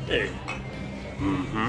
Hey. Mm-hmm.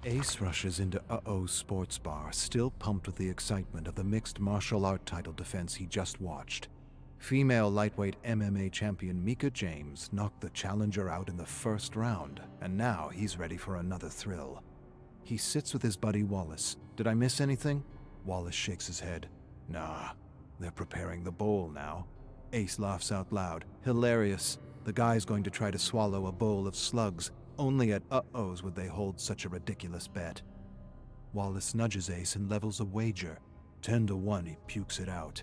Ace rushes into Uh-Oh's sports bar, still pumped with the excitement of the mixed martial art title defense he just watched. Female lightweight MMA champion Mika James knocked the challenger out in the first round, and now he's ready for another thrill. He sits with his buddy Wallace. Did I miss anything? Wallace shakes his head. Nah, they're preparing the bowl now. Ace laughs out loud. Hilarious. The guy's going to try to swallow a bowl of slugs. Only at Uh-Oh's would they hold such a ridiculous bet. Wallace nudges Ace and levels a wager. 10-1, he pukes it out.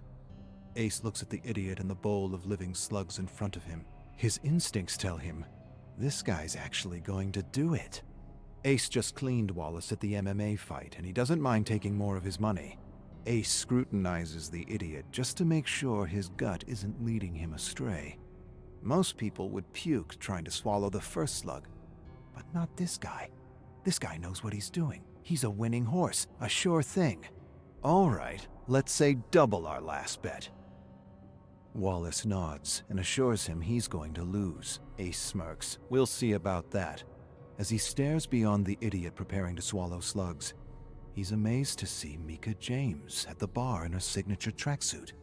Ace looks at the idiot and the bowl of living slugs in front of him. His instincts tell him, this guy's actually going to do it. Ace just cleaned Wallace at the MMA fight, and he doesn't mind taking more of his money. Ace scrutinizes the idiot just to make sure his gut isn't leading him astray. Most people would puke trying to swallow the first slug, but not this guy. This guy knows what he's doing. He's a winning horse, a sure thing. All right, let's say double our last bet. Wallace nods and assures him he's going to lose. Ace smirks. We'll see about that. As he stares beyond the idiot preparing to swallow slugs, he's amazed to see Mika James at the bar in her signature tracksuit.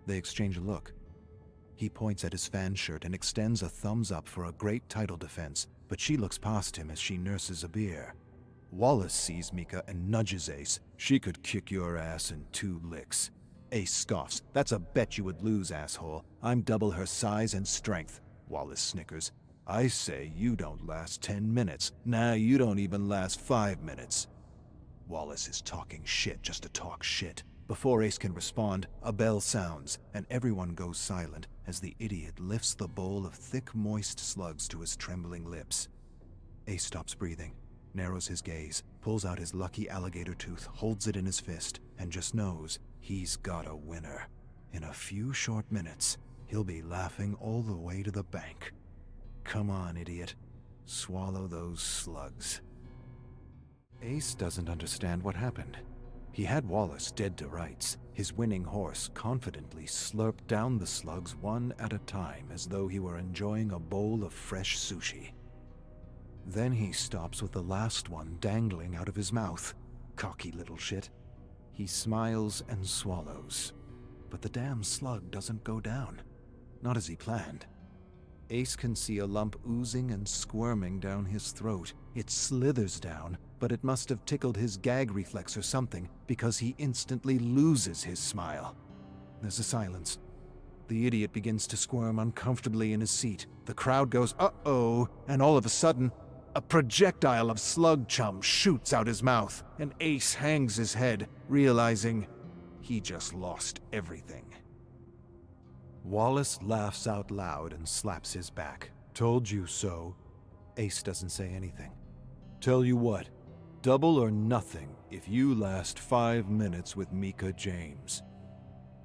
They exchange a look. He points at his fan shirt and extends a thumbs up for a great title defense, but she looks past him as she nurses a beer. Wallace sees Mika and nudges Ace. She could kick your ass in 2 licks. Ace scoffs. That's a bet you would lose, asshole. I'm double her size and strength. Wallace snickers. I say you don't last 10 minutes. Nah, you don't even last 5 minutes. Wallace is talking shit just to talk shit. Before Ace can respond, a bell sounds, and everyone goes silent as the idiot lifts the bowl of thick, moist slugs to his trembling lips. Ace stops breathing, narrows his gaze, pulls out his lucky alligator tooth, holds it in his fist, and just knows he's got a winner. In a few short minutes, he'll be laughing all the way to the bank. Come on, idiot. Swallow those slugs. Ace doesn't understand what happened. He had Wallace dead to rights. His winning horse confidently slurped down the slugs one at a time as though he were enjoying a bowl of fresh sushi. Then he stops with the last one dangling out of his mouth. Cocky little shit. He smiles and swallows. But the damn slug doesn't go down. Not as he planned. Ace can see a lump oozing and squirming down his throat. It slithers down, but it must have tickled his gag reflex or something, because he instantly loses his smile. There's a silence. The idiot begins to squirm uncomfortably in his seat. The crowd goes, uh-oh, and all of a sudden, a projectile of slug chum shoots out his mouth, and Ace hangs his head, realizing he just lost everything. Wallace laughs out loud and slaps his back. Told you so. Ace doesn't say anything. Tell you what, double or nothing if you last 5 minutes with Mika James.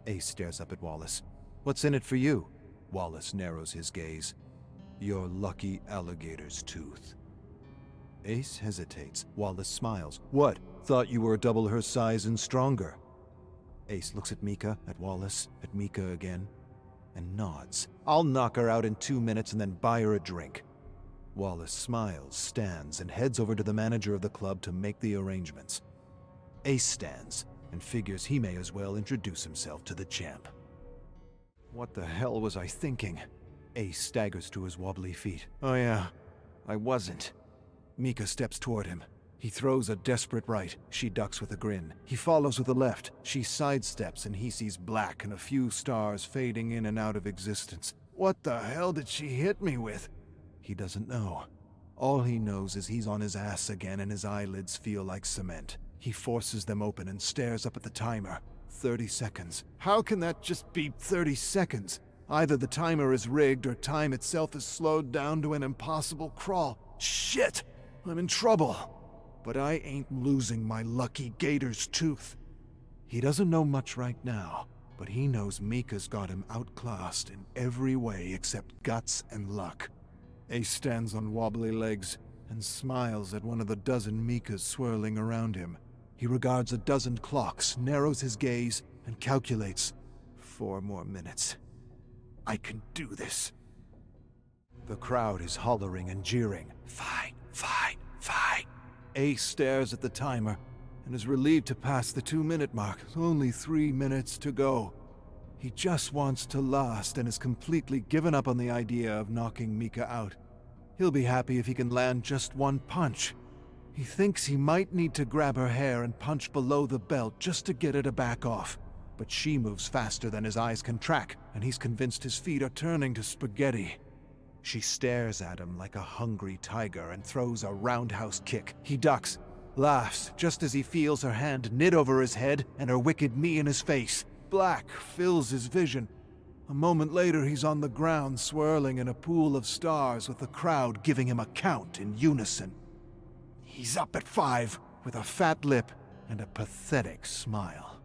Ace stares up at Wallace. What's in it for you? Wallace narrows his gaze. Your lucky alligator's tooth. Ace hesitates. Wallace smiles. What? Thought you were double her size and stronger. Ace looks at Mika, at Wallace, at Mika again, and nods. I'll knock her out in 2 minutes and then buy her a drink. Wallace smiles, stands, and heads over to the manager of the club to make the arrangements. Ace stands, and figures he may as well introduce himself to the champ. What the hell was I thinking? Ace staggers to his wobbly feet. Oh yeah, I wasn't. Mika steps toward him. He throws a desperate right. She ducks with a grin. He follows with a left. She sidesteps and he sees black and a few stars fading in and out of existence. What the hell did she hit me with? He doesn't know. All he knows is he's on his ass again and his eyelids feel like cement. He forces them open and stares up at the timer. 30 seconds. How can that just be 30 seconds? Either the timer is rigged or time itself is slowed down to an impossible crawl. Shit! I'm in trouble. But I ain't losing my lucky gator's tooth. He doesn't know much right now, but he knows Mika's got him outclassed in every way except guts and luck. Ace stands on wobbly legs and smiles at one of the dozen Mikas swirling around him. He regards a dozen clocks, narrows his gaze, and calculates. 4 more minutes. I can do this. The crowd is hollering and jeering. Fight, fight, fight. Ace stares at the timer and is relieved to pass the 2-minute mark. Only 3 minutes to go. He just wants to last and has completely given up on the idea of knocking Mika out. He'll be happy if he can land just one punch. He thinks he might need to grab her hair and punch below the belt just to get her to back off. But she moves faster than his eyes can track, and he's convinced his feet are turning to spaghetti. She stares at him like a hungry tiger and throws a roundhouse kick. He ducks, laughs just as he feels her hand knit over his head and her wicked knee in his face. Black fills his vision. A moment later, he's on the ground swirling in a pool of stars with the crowd giving him a count in unison. He's up at 5 with a fat lip and a pathetic smile.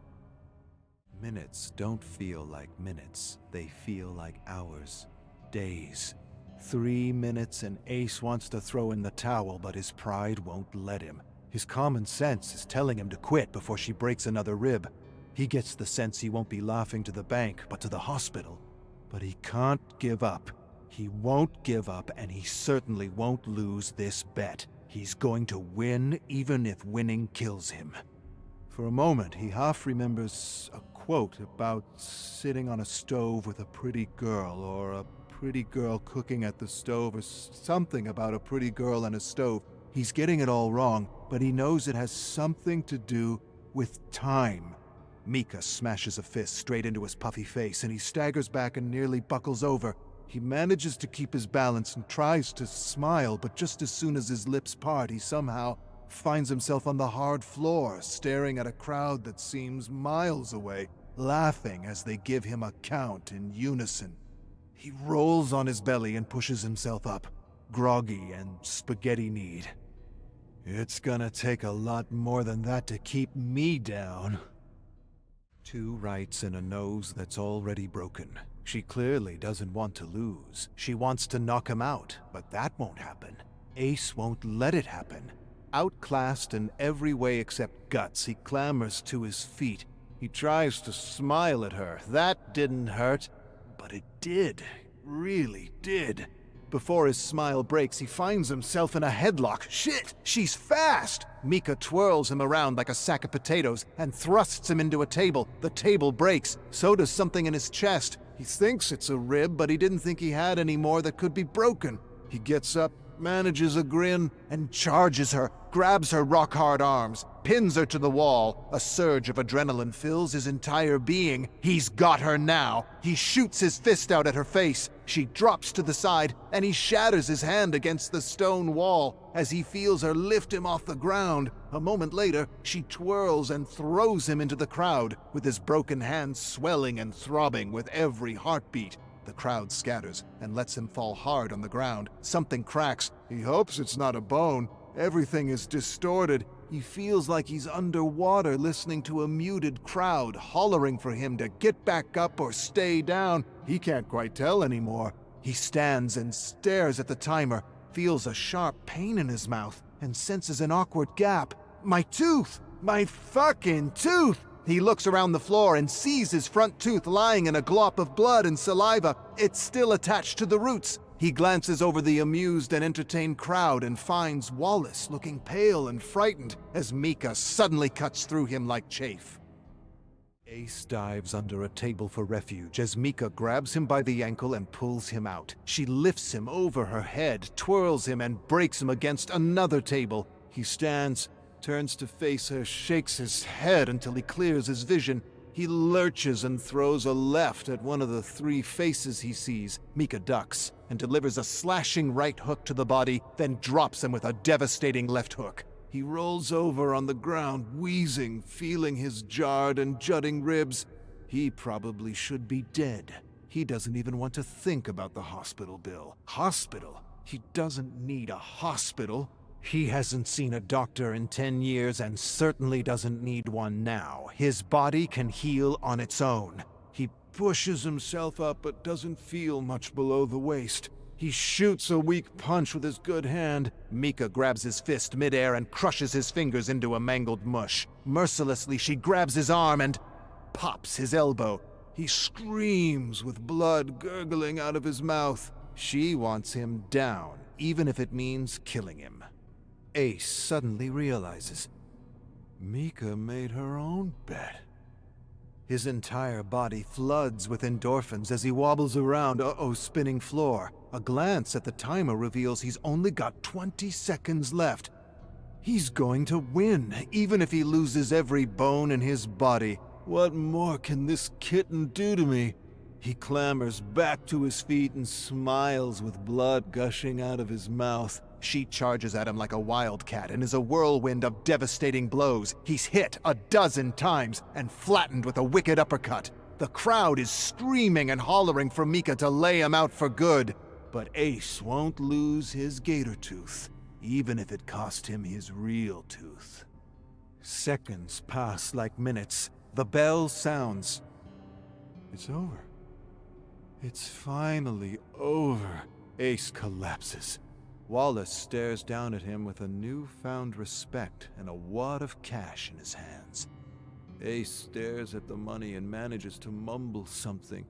Minutes don't feel like minutes. They feel like hours, days. 3 minutes and Ace wants to throw in the towel, but his pride won't let him. His common sense is telling him to quit before she breaks another rib. He gets the sense he won't be laughing to the bank, but to the hospital. But he can't give up. He won't give up, and he certainly won't lose this bet. He's going to win, even if winning kills him. For a moment, he half remembers a quote about sitting on a stove with a pretty girl, or a pretty girl cooking at the stove, or something about a pretty girl and a stove. He's getting it all wrong, but he knows it has something to do with time. Mika smashes a fist straight into his puffy face, and he staggers back and nearly buckles over. He manages to keep his balance and tries to smile, but just as soon as his lips part, he somehow finds himself on the hard floor, staring at a crowd that seems miles away, laughing as they give him a count in unison. He rolls on his belly and pushes himself up, groggy and spaghetti-kneed. It's gonna take a lot more than that to keep me down. 2 rights and a nose that's already broken. She clearly doesn't want to lose. She wants to knock him out, but that won't happen. Ace won't let it happen. Outclassed in every way except guts, he clambers to his feet. He tries to smile at her. That didn't hurt, but it did. Really did. Before his smile breaks, he finds himself in a headlock. Shit! She's fast! Mika twirls him around like a sack of potatoes and thrusts him into a table. The table breaks. So does something in his chest. He thinks it's a rib, but he didn't think he had any more that could be broken. He gets up, manages a grin, and charges her, grabs her rock-hard arms, pins her to the wall. A surge of adrenaline fills his entire being. He's got her now. He shoots his fist out at her face. She drops to the side, and he shatters his hand against the stone wall as he feels her lift him off the ground. A moment later, she twirls and throws him into the crowd, with his broken hand swelling and throbbing with every heartbeat. The crowd scatters and lets him fall hard on the ground. Something cracks. He hopes it's not a bone. Everything is distorted. He feels like he's underwater listening to a muted crowd hollering for him to get back up or stay down. He can't quite tell anymore. He stands and stares at the timer, feels a sharp pain in his mouth, and senses an awkward gap. My tooth! My fucking tooth! He looks around the floor and sees his front tooth lying in a glop of blood and saliva. It's still attached to the roots. He glances over the amused and entertained crowd and finds Wallace looking pale and frightened as Mika suddenly cuts through him like chaff. Ace dives under a table for refuge as Mika grabs him by the ankle and pulls him out. She lifts him over her head, twirls him, and breaks him against another table. He stands, turns to face her, shakes his head until he clears his vision. He lurches and throws a left at one of the three faces he sees. Mika ducks and delivers a slashing right hook to the body, then drops him with a devastating left hook. He rolls over on the ground, wheezing, feeling his jarred and jutting ribs. He probably should be dead. He doesn't even want to think about the hospital bill. Hospital? He doesn't need a hospital. He hasn't seen a doctor in 10 years and certainly doesn't need one now. His body can heal on its own. He pushes himself up but doesn't feel much below the waist. He shoots a weak punch with his good hand. Mika grabs his fist midair and crushes his fingers into a mangled mush. Mercilessly, she grabs his arm and pops his elbow. He screams with blood gurgling out of his mouth. She wants him down, even if it means killing him. Ace suddenly realizes Mika made her own bet. His entire body floods with endorphins as he wobbles around Uh-Oh's spinning floor. A glance at the timer reveals he's only got 20 seconds left. He's going to win, even if he loses every bone in his body. What more can this kitten do to me? He clambers back to his feet and smiles with blood gushing out of his mouth. She charges at him like a wildcat and is a whirlwind of devastating blows. He's hit 12 times and flattened with a wicked uppercut. The crowd is screaming and hollering for Mika to lay him out for good. But Ace won't lose his gator tooth, even if it cost him his real tooth. Seconds pass like minutes. The bell sounds. It's over. It's finally over. Ace collapses. Wallace stares down at him with a newfound respect and a wad of cash in his hands. Ace stares at the money and manages to mumble something.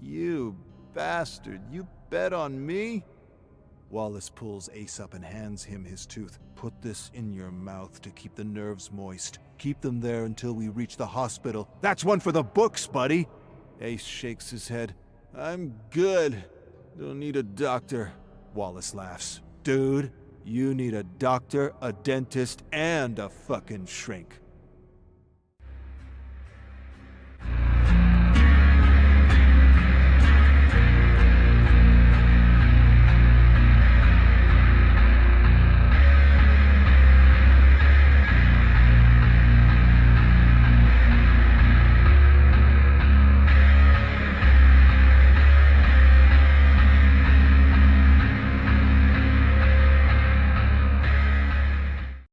"You bastard, you bet on me?" Wallace pulls Ace up and hands him his tooth. "Put this in your mouth to keep the nerves moist. Keep them there until we reach the hospital." "That's one for the books, buddy." Ace shakes his head. "I'm good. Don't need a doctor." Wallace laughs. "Dude, you need a doctor, a dentist, and a fucking shrink."